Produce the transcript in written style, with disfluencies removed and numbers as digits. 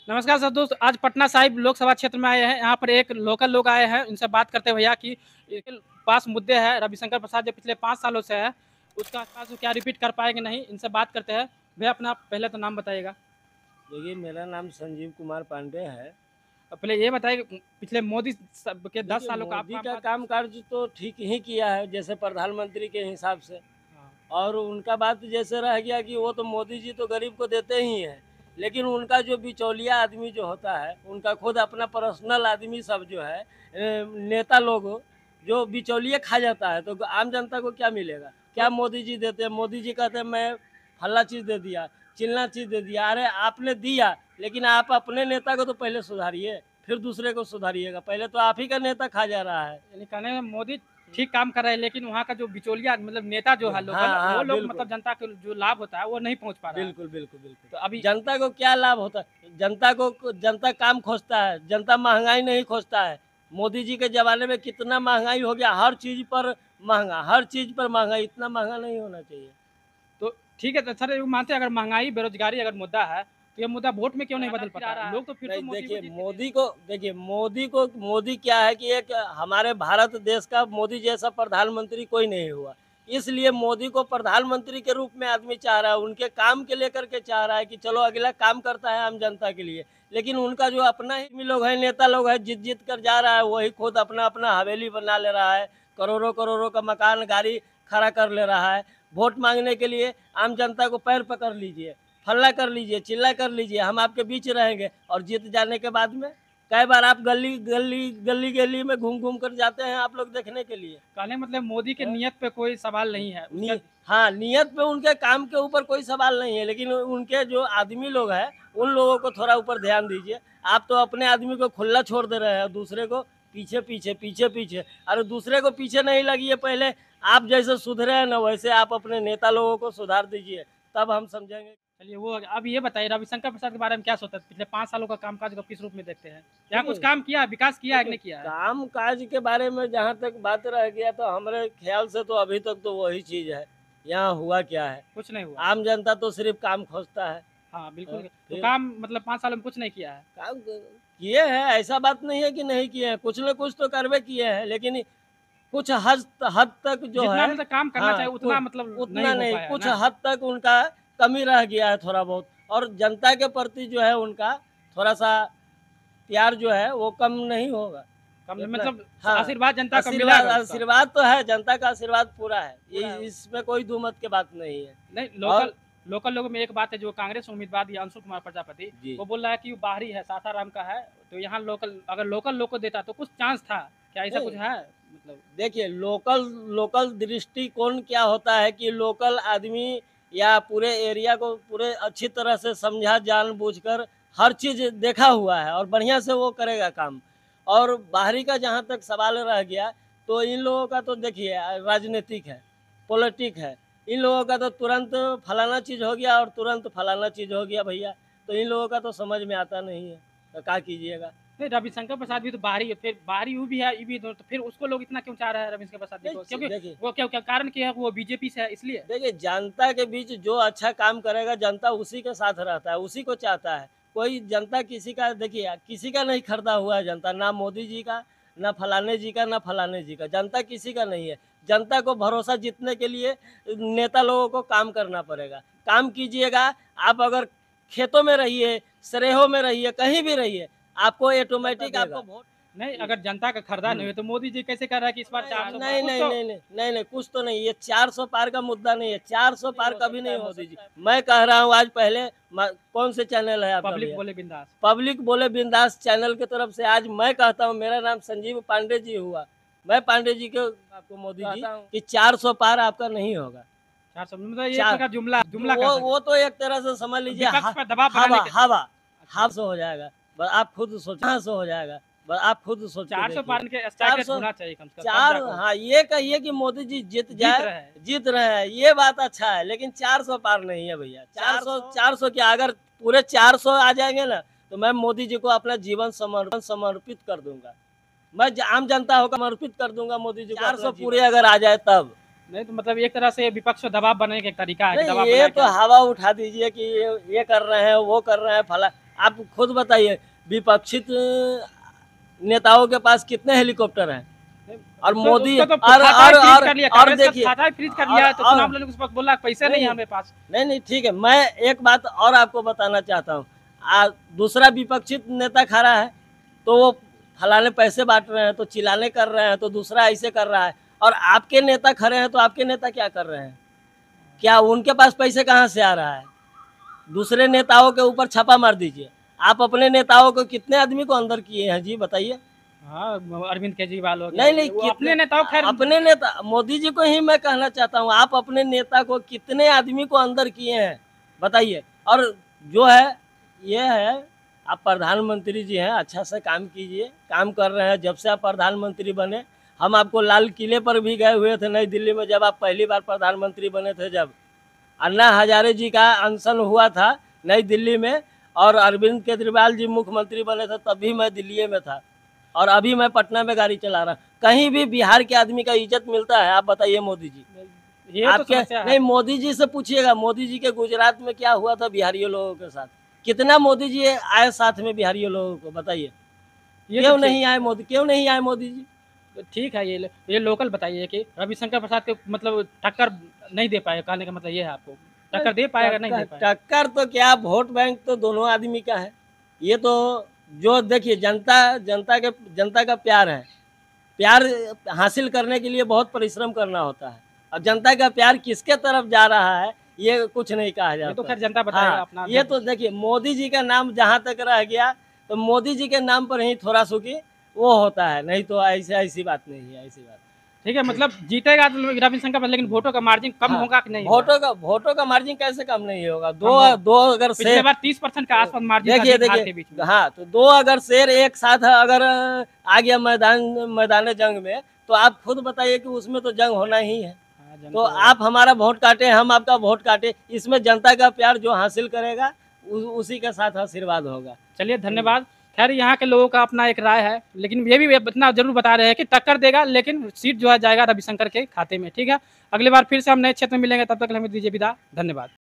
नमस्कार सर दोस्त, आज पटना साहिब लोकसभा क्षेत्र में आए हैं। यहाँ पर एक लोकल लोग आए हैं, उनसे बात करते हैं भैया कि इनके पास मुद्दे हैं रविशंकर प्रसाद जो पिछले 5 सालों से है, उसका पास वो क्या रिपीट कर पाएंगे नहीं। इनसे बात करते हैं। भैया अपना पहले तो नाम बताइएगा। देखिए, मेरा नाम संजीव कुमार पांडे है। अब पहले ये बताइए कि पिछले मोदी के 10 देखिए, सालों का आप मोदी का काम काम काज तो ठीक ही किया है, जैसे प्रधानमंत्री के हिसाब से। हाँ, और उनका बात जैसे रह गया कि वो तो मोदी जी तो गरीब को देते ही हैं, लेकिन उनका जो बिचौलिया आदमी जो होता है, उनका खुद अपना पर्सनल आदमी सब जो है, नेता लोग जो बिचौलिए खा जाता है, तो आम जनता को क्या मिलेगा? क्या तो मोदी जी देते हैं? मोदी जी कहते हैं मैं फला चीज़ दे दिया, चिल्ला चीज़ दे दिया। अरे आपने दिया, लेकिन आप अपने नेता को तो पहले सुधारिए, फिर दूसरे को सुधारिएगा। पहले तो आप ही का नेता खा जा रहा है। यानी कहने में मोदी ठीक काम कर रहे हैं, लेकिन वहाँ का जो बिचौलिया मतलब नेता जो है हाँ लोकल, वो हाँ, लोग बिल्कुल मतलब जनता को जो लाभ होता है वो नहीं पहुँच पा रहा है। बिल्कुल बिल्कुल बिल्कुल। तो अभी जनता को क्या लाभ होता है? जनता काम खोजता है, जनता महंगाई नहीं खोजता है। मोदी जी के ज़माने में कितना महंगाई हो गया, हर चीज़ पर महँगा, हर चीज़ पर महँगाई, इतना महँगा नहीं होना चाहिए। तो ठीक है, तो सर ये मानते हैं अगर महंगाई बेरोजगारी अगर मुद्दा है, तो ये मुद्दा वोट में क्यों नहीं बदल पाता है? लोग तो फिर तो नहीं, मोदी को देखिए जीत के दे रहे मोदी हैं। को देखिए मोदी क्या है कि एक हमारे भारत देश का मोदी जैसा प्रधानमंत्री कोई नहीं हुआ। इसलिए मोदी को प्रधानमंत्री के रूप में आदमी चाह रहा है, उनके काम के लेकर के चाह रहा है कि चलो अगला काम करता है आम जनता के लिए। लेकिन उनका जो अपना ही लोग है, नेता लोग है, जीत जीत कर जा रहा है, वही खुद अपना अपना हवेली बना ले रहा है, करोड़ों करोड़ों का मकान गाड़ी खड़ा कर ले रहा है। वोट मांगने के लिए आम जनता को पैर पकड़ लीजिए, फल्ला कर लीजिए, चिल्ला कर लीजिए, हम आपके बीच रहेंगे। और जीत जाने के बाद में कई बार आप गली में घूम घूम कर जाते हैं आप लोग देखने के लिए। कहने मतलब मोदी के हाँ? नियत पे कोई सवाल नहीं है उसका। नी हाँ, नियत पे उनके काम के ऊपर कोई सवाल नहीं है, लेकिन उनके जो आदमी लोग हैं, उन लोगों को थोड़ा ऊपर ध्यान दीजिए। आप तो अपने आदमी को खुला छोड़ दे रहे हैं, दूसरे को पीछे पीछे पीछे पीछे। अरे दूसरे को पीछे नहीं लगिए, पहले आप जैसे सुधरे हैं ना, वैसे आप अपने नेता लोगों को सुधार दीजिए, तब हम समझेंगे। चलिए वो अब ये बताइए रविशंकर प्रसाद के बारे में क्या सोचते हैं? पिछले 5 सालों का कामकाज को किस रूप में देखते हैं? क्या कुछ देखिए काम किया है, विकास किया है कि देखिए, नहीं किया है? काम काज के बारे में जहाँ तक बात रह गया, तो हमारे ख्याल से तो अभी तक तो वही चीज़ है। यहाँ हुआ क्या है? कुछ नहीं हुआ। आम जनता तो सिर्फ काम खोजता है। हाँ बिल्कुल। तो फिर काम मतलब 5 सालों में कुछ नहीं किया है। काम किए हैं, ऐसा बात नहीं है कि नहीं किए हैं, कुछ न कुछ तो करवे किए हैं, लेकिन कुछ हद तक जो जितना है। मतलब काम करना हाँ, चाहिए उतना मतलब नहीं उतना हो नहीं, पाया है कुछ ना। हद तक उनका कमी रह गया है थोड़ा बहुत। और जनता के प्रति जो है उनका थोड़ा सा प्यार जो है वो कम नहीं होगा कम इतना। मतलब हाँ, आशीर्वाद जनता का आशीर्वाद मिलेगा उसका। आशीर्वाद तो है, जनता का आशीर्वाद पूरा है, पूरा इसमें कोई दुमत की बात नहीं है। नहीं। और लोकल लोकल लोगों में एक बात है, जो कांग्रेस उम्मीदवार दिया अंशु कुमार प्रजापति, जी, वो बोल रहा है कि वो बाहरी है, सासाराम का है। तो यहाँ लोकल अगर लोकल लोग को देता तो कुछ चांस था। क्या ऐसा कुछ नहीं, है मतलब? देखिए लोकल लोकल दृष्टिकोण क्या होता है कि लोकल आदमी या पूरे एरिया को पूरे अच्छी तरह से समझा, जानबूझकर हर चीज़ देखा हुआ है और बढ़िया से वो करेगा काम। और बाहरी का जहाँ तक सवाल रह गया, तो इन लोगों का तो देखिए राजनीतिक है, पॉलिटिक है। इन लोगों का तो तुरंत फलाना चीज़ हो गया और तुरंत फलाना चीज़ हो गया भैया। तो इन लोगों का तो समझ में आता नहीं है, तो क्या कीजिएगा। नहीं, रविशंकर प्रसाद भी तो बाहरी है, फिर बाहरी वो भी है, ये भी तो फिर उसको लोग इतना क्यों चाह रहे हैं रविशंकर प्रसाद जी को? नहीं, क्योंकि देखिए वो क्या क्या कारण क्या है? वो बीजेपी से है इसलिए। देखिए, जनता के बीच जो अच्छा काम करेगा, जनता उसी के साथ रहता है, उसी को चाहता है। कोई जनता किसी का देखिए किसी का नहीं खरीदा हुआ है जनता, ना मोदी जी का, ना फलाने जी का, ना फलाने जी का। जनता किसी का नहीं है। जनता को भरोसा जीतने के लिए नेता लोगों को काम करना पड़ेगा। काम कीजिएगा, आप अगर खेतों में रहिए, सरेहों में रहिए, कहीं भी रहिए, आपको ऑटोमेटिक आपको वोट। नहीं, अगर जनता का खरीदा नहीं हुँ। है तो मोदी जी कैसे कह रहा है कि इस बार 400 पार? नहीं, कुछ नहीं, तो नहीं, नहीं, नहीं, नहीं, कुछ तो नहीं, ये 400 पार का मुद्दा नहीं है, 400 पार कभी नहीं मोदी जी। मैं कह रहा हूँ आज पहले कौन से चैनल है आपका पब्लिक भैया? बोले बिंदास। पब्लिक बोले बिंदास चैनल की तरफ से आज मैं कहता हूँ, मेरा नाम संजीव पांडे जी हुआ। मैं पांडे जी को आपको मोदी जी कि 400 पार आपका नहीं होगा। 400 मतलब ये एक चार प्रकार जुमला जुमला कर वो सकते तो एक तरह से समझ हैं। लीजिए विपक्ष पर दबाव बनाने हवा के। हवा अच्छा, हाफ से हो जाएगा। बस आप खुद सोचिए, कहाँ से हो जाएगा? बस आप खुद सोच के 400 देखिए। पार के स्ट्राइक 400 होना चाहिए कम से कम, तब 4 जाकर हाँ, ये कहिए कि मोदी जी जीत जीत जाए, रहे हैं। जीत रहे हैं, ये बात अच्छा है, लेकिन 400 पार नहीं है भैया। 400 क्या, अगर पूरे 400 आ जाएँगे ना, तो मैं मोदी जी को अपना जीवन समर्पित कर दूँगा। मैं आम जनता होकर समर्पित कर दूँगा मोदी जी को। 400 पूरे अगर आ जाए तब। नहीं तो मतलब एक तरह से विपक्ष पर दबाव बनाने का एक तरीका है कि नहीं, दबाव ये बना तो के। हवा उठा दीजिए कि ये कर रहे हैं, वो कर रहे हैं, फला आप खुद बताइए, विपक्षी नेताओं के पास कितने हेलीकॉप्टर हैं? और मोदी उसका तो और खाता ही फ्रीज और कर लिया, और कांग्रेस का देखिए, खाता ही फ्रीज कर लिया है, तो और चुनाव लड़ने के वक्त बोला पैसे नहीं है हमारे पास। नहीं नहीं ठीक है, मैं एक बात और आपको बताना चाहता हूँ। दूसरा विपक्षी नेता खड़ा है तो वो फलाने पैसे बांट रहे हैं, तो चिल्लाने कर रहे हैं, तो दूसरा ऐसे कर रहा है। और आपके नेता खड़े हैं तो आपके नेता क्या कर रहे हैं? क्या उनके पास पैसे कहाँ से आ रहा है? दूसरे नेताओं के ऊपर छापा मार दीजिए। आप अपने नेताओं को कितने आदमी को अंदर किए हैं जी, बताइए। हाँ, अरविंद केजरीवाल हो गया, नहीं नहीं, वो कितने अपने नेताओं खैर अपने नेता मोदी जी को ही मैं कहना चाहता हूँ, आप अपने नेता को कितने आदमी को अंदर किए हैं बताइए। और जो है ये है, आप प्रधानमंत्री जी हैं, अच्छा से काम कीजिए, काम कर रहे हैं। जब से आप प्रधानमंत्री बने, हम आपको लाल किले पर भी गए हुए थे नई दिल्ली में, जब आप पहली बार प्रधानमंत्री बने थे, जब अन्ना हजारे जी का अनशन हुआ था नई दिल्ली में, और अरविंद केजरीवाल जी मुख्यमंत्री बने थे, तब भी मैं दिल्ली में था। और अभी मैं पटना में गाड़ी चला रहा। कहीं भी बिहार के आदमी का इज्जत मिलता है? आप बताइए मोदी जी। ये तो आपके समस्या है। नहीं, मोदी जी से पूछिएगा, मोदी जी के गुजरात में क्या हुआ था बिहारियों लोगों के साथ? कितना मोदी जी आए साथ में बिहारियों लोगों को, बताइए। ये क्यों तो नहीं आए मोदी, क्यों नहीं आए मोदी जी? ठीक है, ये लोकल बताइए कि रविशंकर प्रसाद के मतलब टक्कर नहीं दे पाए, कहने का मतलब ये है आपको, टक्कर दे पाएगा नहीं दे पाएगा? टक्कर तो क्या, वोट बैंक तो दोनों आदमी का है। ये तो जो देखिए, जनता का प्यार है। प्यार हासिल करने के लिए बहुत परिश्रम करना होता है। और जनता का प्यार किसके तरफ जा रहा है ये कुछ नहीं कहा ये तो जाता। खैर जनता बताएगा हाँ, अपना। ये तो देखिए, मोदी जी का नाम जहाँ तक रह गया, तो मोदी जी के नाम पर ही थोड़ा सुखी वो होता है, नहीं तो ऐसी बात नहीं है, ऐसी बात। ठीक है, मतलब जीतेगा तो रविशंकर प्रसाद, लेकिन वोटों का मार्जिन कम हाँ, होगा कि नहीं होगा? वोटों का मार्जिन कैसे कम नहीं होगा? दो अगर पिछले बार 30% का आसपास मार्जिन था देखिए बिहार के बीच में। हाँ, तो दो अगर शेर एक साथ अगर आ गया मैदान जंग में, तो आप खुद बताइए कि उसमें तो जंग होना ही है। हाँ, तो आप हमारा वोट काटे, हम आपका वोट काटे, इसमें जनता का प्यार जो हासिल करेगा उसी के साथ आशीर्वाद होगा। चलिए, धन्यवाद। खैर, यहाँ के लोगों का अपना एक राय है, लेकिन ये भी इतना जरूर बता रहे हैं कि टक्कर देगा, लेकिन सीट जो है जाएगा रविशंकर के खाते में। ठीक है, अगली बार फिर से हम नए क्षेत्र में मिलेंगे, तब तक हमें दीजिए विदा। धन्यवाद।